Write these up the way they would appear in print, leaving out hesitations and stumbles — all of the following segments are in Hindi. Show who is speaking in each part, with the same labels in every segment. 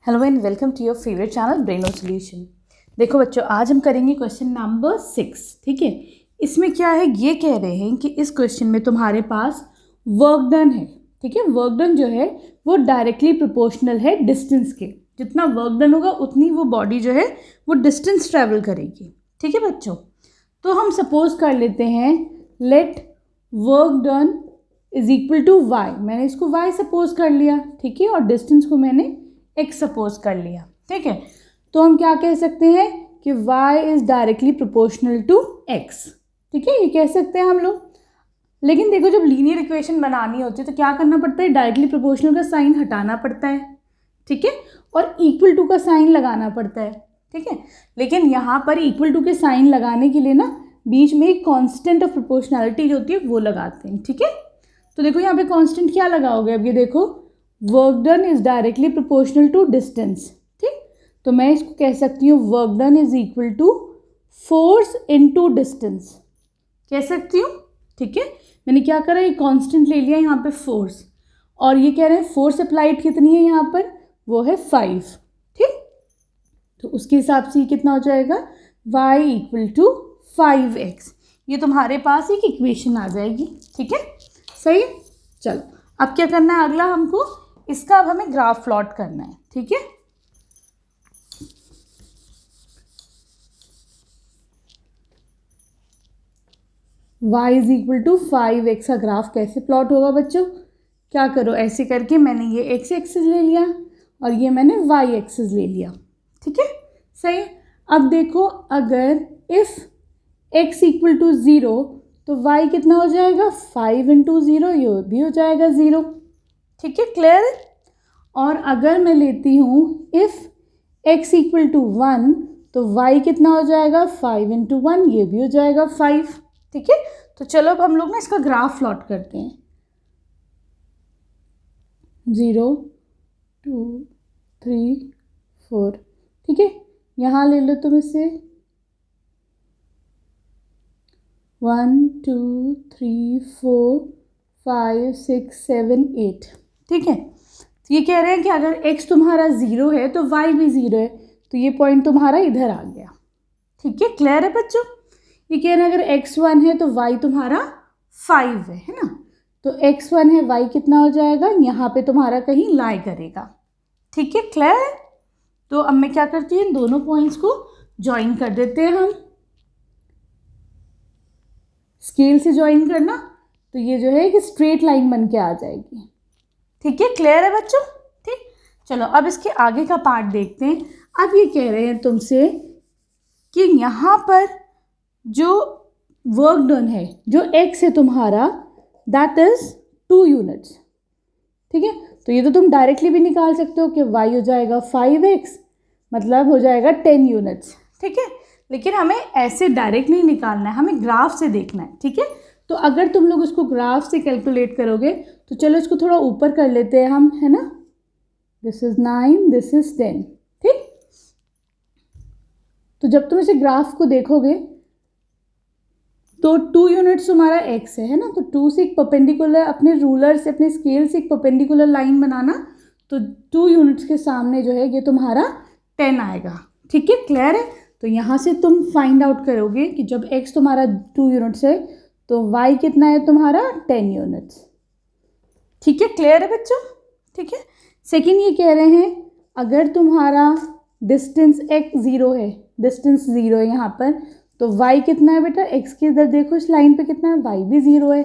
Speaker 1: Hello and welcome to your favourite channel Braino Solution. देखो बच्चों, आज हम करेंगे क्वेश्चन नंबर 6। ठीक है, इसमें क्या है, ये कह रहे हैं कि इस क्वेश्चन में तुम्हारे पास वर्क डन है। ठीक है, वर्क डन जो है वो डायरेक्टली प्रोपोर्शनल है डिस्टेंस के। जितना वर्क डन होगा उतनी वो बॉडी जो है वो डिस्टेंस ट्रैवल करेगी। ठीक है बच्चों, तो हम सपोज कर लेते हैं let work done is equal to Y. मैंने इसको वाई सपोज कर लिया, ठीक है, और डिस्टेंस को मैंने एक्स सपोज कर लिया। ठीक है, तो हम क्या कह सकते हैं कि y is directly proportional to x। ठीक है, ये कह सकते हैं हम लोग। लेकिन देखो, जब लीनियर इक्वेशन बनानी होती है तो क्या करना पड़ता है, डायरेक्टली प्रोपोर्शनल का साइन हटाना पड़ता है। ठीक है, और इक्वल टू का साइन लगाना पड़ता है। ठीक है, लेकिन यहाँ पर इक्वल टू के साइन लगाने के लिए ना बीच में एक कांस्टेंट ऑफ प्रोपोर्शनैलिटी जो होती है वो लगाते हैं। ठीक है, तो देखो यहाँ पे कांस्टेंट क्या लगाओगे, अब ये देखो work done is directly proportional to distance. ठीक, तो मैं इसको कह सकती हूँ work done is equal to force into distance, कह सकती हूँ। ठीक है, मैंने क्या करा, ये कांस्टेंट ले लिया यहाँ पे फोर्स, और ये कह रहे हैं फोर्स अप्लाइड कितनी है यहाँ पर, वो है 5। ठीक, तो उसके हिसाब से ये कितना हो जाएगा, y इक्वल टू 5x। ये तुम्हारे पास एक इक्वेशन आ जाएगी। ठीक है, सही है। चलो अब क्या करना है, अगला हमको इसका अब हमें ग्राफ प्लॉट करना है। ठीक है, y is equal to 5x का ग्राफ कैसे प्लॉट होगा बच्चों, क्या करो, ऐसे करके मैंने ये x एक्सिस ले लिया और ये मैंने y एक्सिस ले लिया। ठीक है, सही है। अब देखो, अगर इफ x इक्वल टू 0 तो y कितना हो जाएगा, 5 इंटू 0, ये भी हो जाएगा 0। ठीक है, क्लियर है। और अगर मैं लेती हूँ इफ़ x इक्वल टू 1 तो y कितना हो जाएगा, 5 इंटू 1, ये भी हो जाएगा 5। ठीक है, तो चलो अब हम लोग ना इसका ग्राफ प्लॉट करते हैं। 0 2 3 4। ठीक है, यहाँ ले लो तुम इसे 1 2 3 4 5 6 7 8। ठीक है, तो ये कह रहे हैं कि अगर x तुम्हारा 0 है तो y भी 0 है, तो ये पॉइंट तुम्हारा इधर आ गया। ठीक है, क्लियर है बच्चों। ये कह रहे हैं अगर x 1 है तो y तुम्हारा 5 है ना, तो x 1 है, y कितना हो जाएगा, यहाँ पे तुम्हारा कहीं लाई करेगा। ठीक है, क्लियर है। तो अब मैं क्या करती हूँ, इन दोनों पॉइंट्स को ज्वाइन कर देते हैं हम, स्केल से ज्वाइन करना, तो ये जो है कि स्ट्रेट लाइन बन के आ जाएगी। ठीक है, क्लियर है बच्चों। ठीक, चलो अब इसके आगे का पार्ट देखते हैं। अब ये कह रहे हैं तुमसे कि यहाँ पर जो वर्क डन है, जो x है तुम्हारा, दैट इज 2 यूनिट्स। ठीक है, तो ये तो तुम डायरेक्टली भी निकाल सकते हो कि y हो जाएगा 5x, मतलब हो जाएगा 10 यूनिट्स। ठीक है, लेकिन हमें ऐसे डायरेक्ट नहीं निकालना है, हमें ग्राफ से देखना है। ठीक है, तो अगर तुम लोग उसको ग्राफ से कैलकुलेट करोगे तो चलो इसको थोड़ा ऊपर कर लेते हैं हम, है ना। This is 9, this is 10। ठीक, तो जब तुम इसे ग्राफ को देखोगे तो 2 यूनिट्स तुम्हारा x है ना, तो 2 से एक परपेंडिकुलर, अपने रूलर से, अपने स्केल से एक परपेंडिकुलर लाइन बनाना, तो 2 यूनिट्स के सामने जो है ये तुम्हारा 10 आएगा। ठीक है, क्लियर है। तो यहाँ से तुम फाइंड आउट करोगे कि जब x तुम्हारा 2 यूनिट्स है तो y कितना है तुम्हारा, 10 यूनिट्स। ठीक है, क्लियर है बच्चों। ठीक है, सेकेंड ये कह रहे हैं अगर तुम्हारा डिस्टेंस x 0 है, डिस्टेंस 0 है यहाँ पर, तो y कितना है बेटा, x के इधर देखो इस लाइन पे कितना है, y भी 0 है।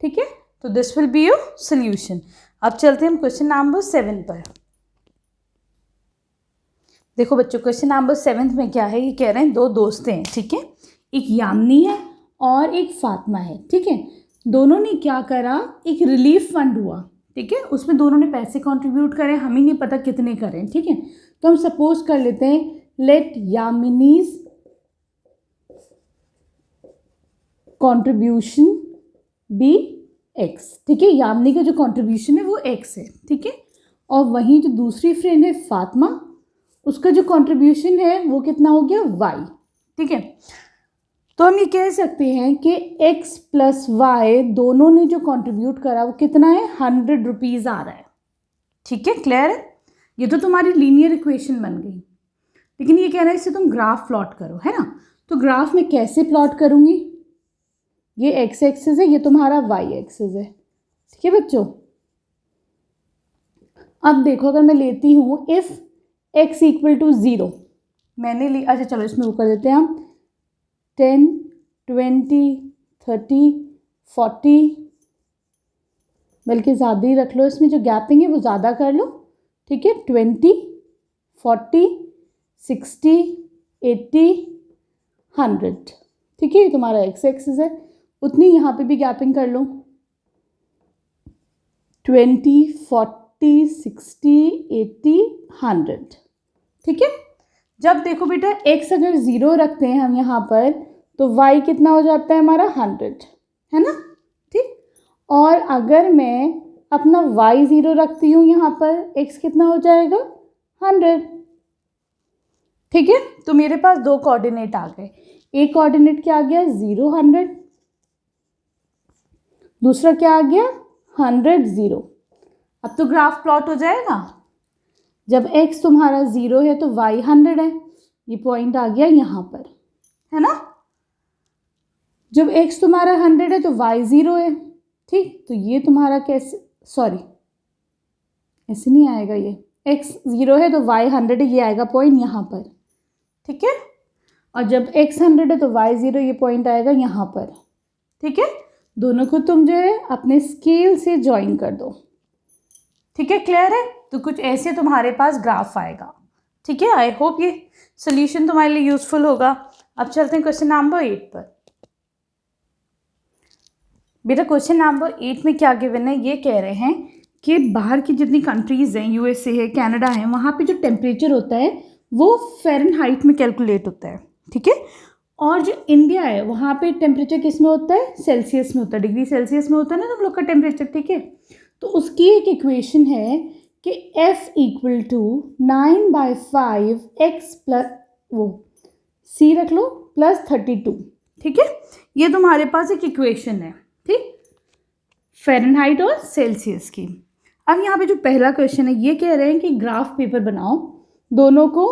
Speaker 1: ठीक है, तो this will be your solution. अब चलते हैं हम क्वेश्चन नंबर 7 पर। देखो बच्चों, क्वेश्चन नंबर 7 में क्या है, ये कह रहे हैं दो दोस्तें हैं। ठीक है, एक यामिनी है और एक फातिमा है। ठीक है, दोनों ने क्या करा, एक रिलीफ फंड हुआ। ठीक है, उसमें दोनों ने पैसे कंट्रीब्यूट करें, हमें नहीं पता कितने करें। ठीक है, तो हम सपोज कर लेते हैं लेट यामिनीज कंट्रीब्यूशन बी x। ठीक है, यामिनी का जो कंट्रीब्यूशन है वो x है। ठीक है, और वहीं जो दूसरी फ्रेंड है फातिमा, उसका जो कंट्रीब्यूशन है वो कितना हो गया, y। ठीक है, तो हम ये कह सकते हैं कि x प्लस y दोनों ने जो कंट्रीब्यूट करा वो कितना है, 100 रुपीज़ आ रहा है। ठीक है, क्लियर है। ये तो तुम्हारी लीनियर इक्वेशन बन गई, लेकिन ये कह रहा है इससे तुम ग्राफ प्लॉट करो, है ना। तो ग्राफ में कैसे प्लॉट करूँगी, ये एक्स एक्सिस है, ये तुम्हारा वाई एक्सिस है, ठीक है बच्चों। अब देखो अगर मैं लेती हूँ इफ़ x इक्वल टू 0, मैंने ली, अच्छा चलो इसमें वो कर देते हैं हम 10, 20, 30, 40, बल्कि ज़्यादा ही रख लो, इसमें जो गैपिंग है वो ज़्यादा कर लो, ठीक है। 20, 40, 60, 80, 100, ठीक है, ये तुम्हारा एक्स एक्सिस है। उतनी यहाँ पे भी गैपिंग कर लो, 20, 40, 60, 80, 100, ठीक है। जब देखो बेटा x अगर 0 रखते हैं हम यहाँ पर, तो y कितना हो जाता है हमारा 100, है ना, ठीक। और अगर मैं अपना y 0 रखती हूँ यहाँ पर, x कितना हो जाएगा 100, ठीक है। तो मेरे पास दो कोऑर्डिनेट आ गए, एक कोऑर्डिनेट क्या आ गया 0, 100, दूसरा क्या आ गया 100, 0। अब तो ग्राफ प्लॉट हो जाएगा, जब x तुम्हारा 0 है तो y 100 है, ये पॉइंट आ गया यहाँ पर, है ना। जब x तुम्हारा 100 है तो y 0 है, ठीक। तो ये तुम्हारा कैसे, सॉरी ऐसे नहीं आएगा, ये x 0 है तो y 100 है, ये आएगा पॉइंट यहाँ पर, ठीक है। और जब x 100 है तो y 0, ये पॉइंट आएगा यहाँ पर, ठीक है। दोनों को तुम जो है अपने स्केल से ज्वाइन कर दो, ठीक है, क्लियर है। तो कुछ ऐसे तुम्हारे पास ग्राफ आएगा, ठीक है। आई होप ये सोल्यूशन तुम्हारे लिए यूजफुल होगा। अब चलते हैं क्वेश्चन नंबर 8 पर। बेटा क्वेश्चन नंबर 8 में क्या गिवन है, ये कह रहे हैं कि बाहर की जितनी कंट्रीज़ हैं, यूएसए है, कनाडा है, वहाँ पे जो टेम्परेचर होता है वो फ़ारेनहाइट में कैलकुलेट होता है, ठीक है। और जो इंडिया है वहाँ पे टेम्परेचर किस में होता है, सेल्सियस में होता है, डिग्री सेल्सियस में होता है ना तुम लोग का टेम्परेचर, ठीक है। तो उसकी एक इक्वेशन है कि F equal to 9/5 x plus वो C रख लो प्लस 32, ठीक है। ये तुम्हारे पास एक इक्वेशन है, ठीक, फ़ारेनहाइट और सेल्सियस की। अब यहाँ पे जो पहला क्वेश्चन है ये कह रहे हैं कि ग्राफ पेपर बनाओ दोनों को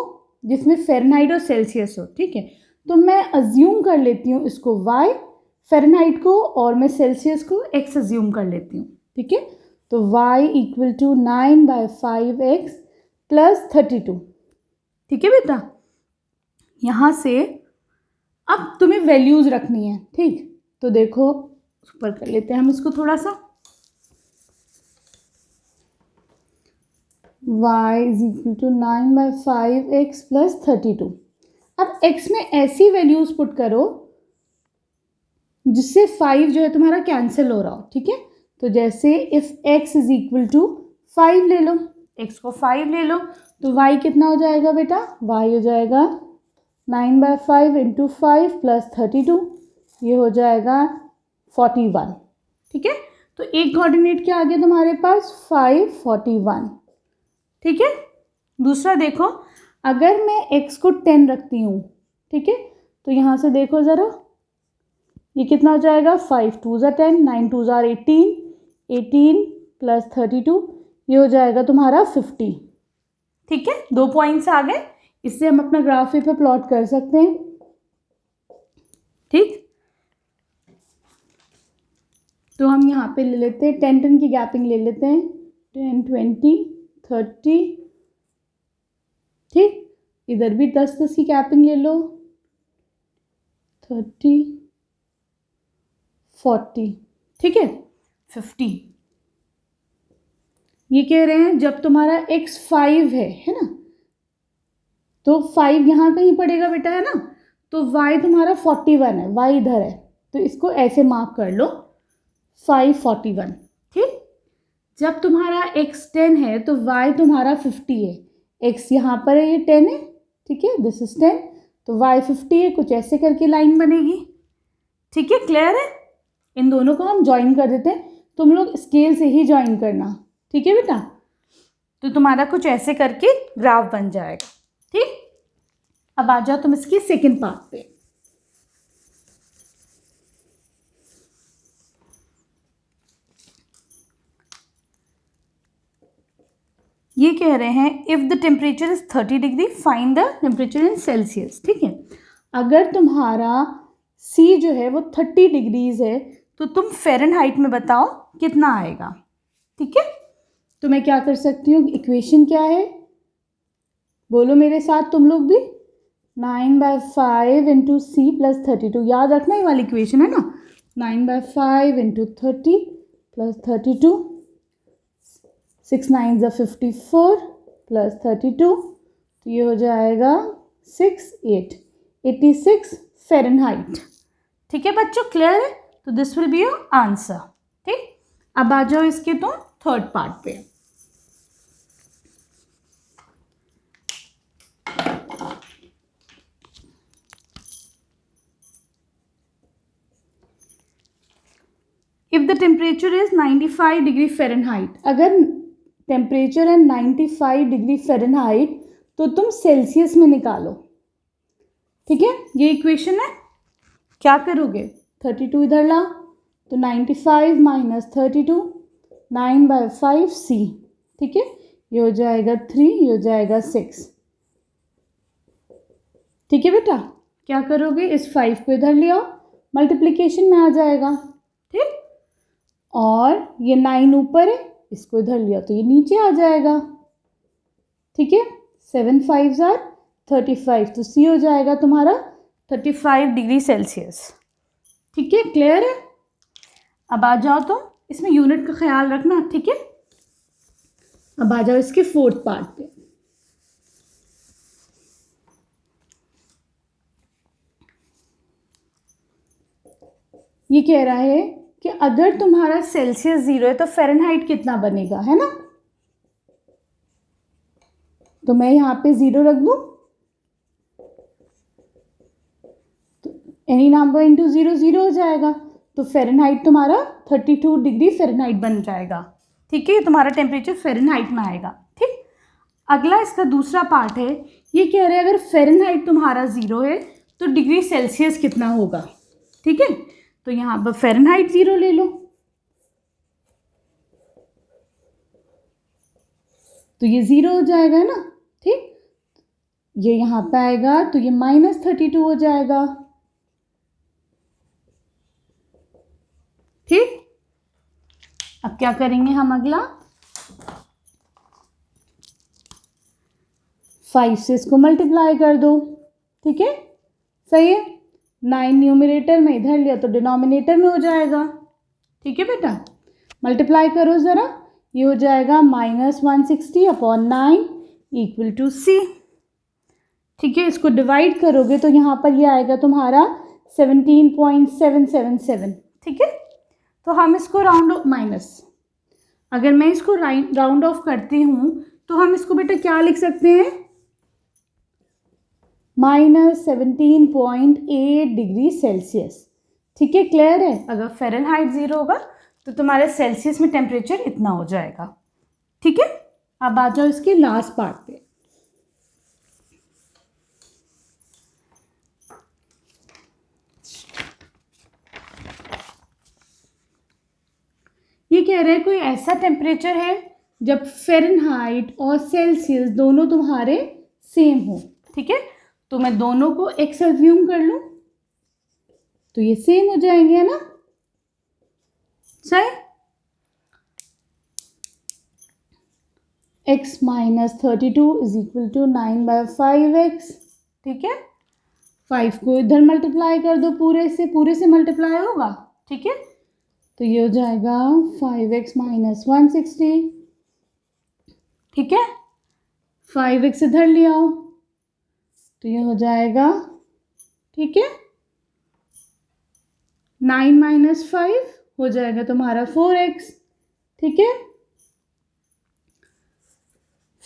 Speaker 1: जिसमें फ़ारेनहाइट और सेल्सियस हो, ठीक है। तो मैं अज्यूम कर लेती हूँ इसको y फ़ारेनहाइट को, और मैं सेल्सियस को x अज्यूम कर लेती हूँ, ठीक है। तो y equal to 9/5 x plus 32, ठीक है बेटा। यहाँ से अब तुम्हें वैल्यूज़ रखनी है, ठीक। तो देखो ऊपर कर लेते हैं हम इसको थोड़ा सा, y is equal to 9/5 x plus 32। अब x में ऐसी वैल्यूज़ पुट करो जिससे 5 जो है तुम्हारा कैंसिल हो रहा हो, ठीक है। तो जैसे if x is equal to 5 ले लो, x को 5 ले लो, तो y कितना हो जाएगा बेटा, y हो जाएगा 9/5 इंटू 5 प्लस 32, ये हो जाएगा 41, ठीक है। तो एक कोऑर्डिनेट क्या आ गया तुम्हारे पास 5, 41, ठीक है। दूसरा देखो अगर मैं x को 10 रखती हूँ, ठीक है, तो यहाँ से देखो ज़रा ये कितना हो जाएगा 5 2 ज़ा 10, 9 2 ज़ा 18, 18 प्लस 32, ये हो जाएगा तुम्हारा 50, ठीक है। 2 पॉइंट्स आ गए, इससे हम अपना ग्राफ पे प्लॉट कर सकते हैं, ठीक। तो हम यहाँ पे ले लेते हैं 10 10 की गैपिंग ले लेते हैं, 10 20 30, ठीक। इधर भी 10 10 की गैपिंग ले लो, 30 40, ठीक है, 50। ये कह रहे हैं जब तुम्हारा x 5 है ना, तो 5 यहाँ कहीं पड़ेगा बेटा, है ना। तो y तुम्हारा 41 है, y इधर है, तो इसको ऐसे मार्क कर लो 5 41, ठीक। जब तुम्हारा x 10 है तो y तुम्हारा 50 है, x यहाँ पर है, ये 10 है, ठीक है, दिस इज 10, तो y 50 है, कुछ ऐसे करके लाइन बनेगी, ठीक है, क्लियर है। इन दोनों को हम ज्वाइन कर देते हैं, तुम लोग स्केल से ही ज्वाइन करना, ठीक है बेटा। तो तुम्हारा कुछ ऐसे करके ग्राफ बन जाएगा, ठीक। अब आ जाओ तुम इसकी सेकंड पार्ट पे। ये कह रहे हैं if the temperature is 30 degree find the temperature in Celsius. ठीक है, अगर तुम्हारा C जो है वो 30 डिग्रीज है तो तुम फ़ारेनहाइट में बताओ कितना आएगा। ठीक है, तो मैं क्या कर सकती हूँ, इक्वेशन क्या है, बोलो मेरे साथ तुम लोग भी, 9/5 इंटू C प्लस 32। याद रखना ये वाली इक्वेशन है ना, 9/5 इंटू 30 प्लस 32, 6 9 ज़ा 54 प्लस 32, तो ये हो जाएगा 86 फ़ारेनहाइट। ठीक है बच्चों, क्लियर है? तो this will be your answer. ठीक, अब आ जाओ इसके तुम थर्ड पार्ट पे। If the temperature is 95 degree Fahrenheit, अगर टेम्परेचर है 95 डिग्री फ़ारेनहाइट तो तुम सेल्सियस में निकालो। ठीक है, ये इक्वेशन है। क्या करोगे, 32 इधर ला तो 95 माइनस 32, 9/5 C। ठीक है, ये हो जाएगा 3, ये हो जाएगा 6। ठीक है बेटा, क्या करोगे, इस 5 को इधर ले आओ, मल्टीप्लिकेशन में आ जाएगा। ठीक, और ये 9 ऊपर है, इसको इधर लिया तो ये नीचे आ जाएगा। ठीक है, 7 5 ज़ा 35, तो C हो जाएगा तुम्हारा 35 डिग्री सेल्सियस। ठीक है, क्लियर है? अब आ जाओ तो इसमें यूनिट का ख्याल रखना। ठीक है, अब आ जाओ इसके फोर्थ पार्ट पे। ये कह रहा है कि अगर तुम्हारा सेल्सियस 0 है तो फ़ारेनहाइट कितना बनेगा, है ना? तो मैं यहाँ पे 0 रख दूँ, तो एनी नंबर इंटू 0 0 हो जाएगा, तो फ़ारेनहाइट तुम्हारा 32 डिग्री फ़ारेनहाइट बन जाएगा। ठीक है, ये तुम्हारा टेम्परेचर फ़ारेनहाइट में आएगा। ठीक, अगला इसका दूसरा पार्ट है, ये कह रहे हैं अगर फ़ारेनहाइट तुम्हारा 0 है तो डिग्री सेल्सियस कितना होगा। ठीक है, तो यहाँ पर फ़ारेनहाइट 0 ले लो, तो ये 0 हो जाएगा ना। ठीक, ये यहाँ पे आएगा तो ये -32 हो जाएगा। ठीक, अब क्या करेंगे हम, अगला 5 से इसको मल्टीप्लाई कर दो। ठीक है, सही है, 9 न्यूमरेटर में इधर लिया तो डिनोमिनेटर में हो जाएगा। ठीक है बेटा, मल्टीप्लाई करो ज़रा, ये हो जाएगा -160/9 इक्वल टू C। ठीक है, इसको डिवाइड करोगे तो यहाँ पर ये आएगा तुम्हारा 17.777। ठीक है, तो हम इसको अगर मैं इसको राउंड ऑफ करती हूँ तो हम इसको बेटा क्या लिख सकते हैं, -17.8 डिग्री सेल्सियस। ठीक है, क्लियर है? अगर फ़ारेनहाइट 0 होगा तो तुम्हारे सेल्सियस में टेम्परेचर इतना हो जाएगा। ठीक है, अब आ जाओ इसके लास्ट पार्ट पे। ये कह रहे हैं कोई ऐसा टेम्परेचर है जब फ़ारेनहाइट और सेल्सियस दोनों तुम्हारे सेम हो। ठीक है, तो मैं दोनों को x अज्यूम कर लूँ तो ये सेम हो जाएंगे, है ना? सही, x minus 32 is equal to 9/5x। ठीक है, 5 को इधर मल्टीप्लाई कर दो, पूरे से मल्टीप्लाई होगा। ठीक है, तो ये हो जाएगा 5x माइनस 160। ठीक है, 5x इधर ले आओ तो ये हो जाएगा, ठीक है, 9 माइनस 5 हो जाएगा तुम्हारा 4x। ठीक है,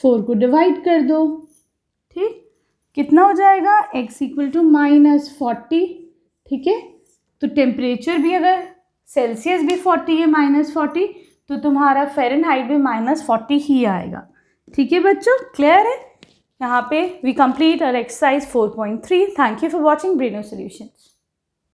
Speaker 1: 4 को डिवाइड कर दो। ठीक, कितना हो जाएगा, x इक्वल टू -40। ठीक है, तो टेम्परेचर भी अगर सेल्सियस भी 40 है -40, तो तुम्हारा फ़ारेनहाइट भी -40 ही आएगा। ठीक है बच्चों, क्लियर है? यहाँ पे we complete our exercise 4.3। Thank you for watching Braino solutions.